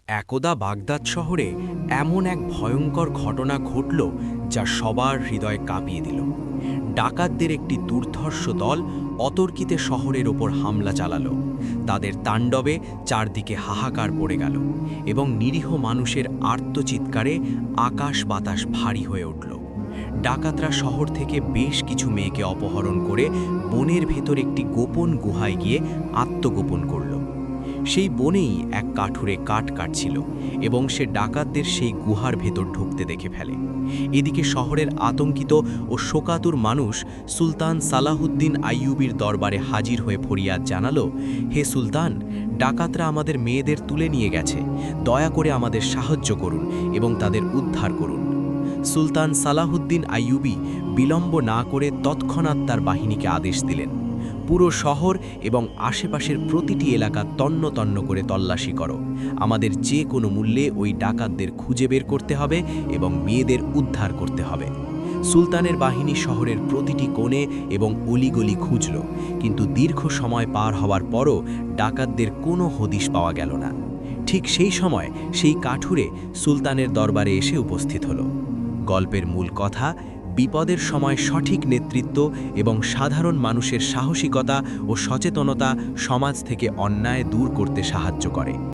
একদা বাগদাদ শহরে এমন এক ভয়ঙ্কর ঘটনা ঘটল যা সবার হৃদয় কাঁপিয়ে দিল। ডাকাতদের একটি দুর্ধর্ষ দল অতর্কিতে শহরের ওপর হামলা চালালো। তাদের তাণ্ডবে চারদিকে হাহাকার পড়ে গেল এবং নিরীহ মানুষের আর্তচিৎকারে আকাশ বাতাস ভারী হয়ে উঠল। ডাকাতরা শহর থেকে বেশ কিছু মেয়েকে অপহরণ করে বনের ভেতর একটি গোপন গুহায় গিয়ে আত্মগোপন করল। সেই বনেই এক কাঠুরে কাঠ কাটছিল এবং সে ডাকাতদের সেই গুহার ভেতর ঢুকতে দেখে ফেলে। এদিকে শহরের আতঙ্কিত ও শোকাতুর মানুষ সুলতান সালাহুদ্দিন আইয়ুবীর দরবারে হাজির হয়ে ফরিয়াদ জানালো, হে সুলতান, ডাকাতরা আমাদের মেয়েদের তুলে নিয়ে গেছে, দয়া করে আমাদের সাহায্য করুন এবং তাদের উদ্ধার করুন। সুলতান সালাহুদ্দিন আইয়ুবী বিলম্ব না করে তৎক্ষণাৎ তার বাহিনীকে আদেশ দিলেন, পুরো শহর এবং আশেপাশের প্রতিটি এলাকা তন্ন তন্ন করে তল্লাশি করো। আমাদের যে কোনো মূল্যে ওই ডাকাতদের খুঁজে বের করতে হবে এবং মেয়েদের উদ্ধার করতে হবে। সুলতানের বাহিনী শহরের প্রতিটি কোণে এবং অলিগলি খুঁজল, কিন্তু দীর্ঘ সময় পার হওয়ার পরও ডাকাতদের কোনো হদিশ পাওয়া গেল না। ঠিক সেই সময় সেই কাঠুরে সুলতানের দরবারে এসে উপস্থিত হলো। গল্পের মূল কথা: বিপদের সময় সঠিক নেতৃত্ব এবং সাধারণ মানুষের সাহসিকতা ও সচেতনতা সমাজ থেকে অন্যায় দূর করতে সাহায্য করে।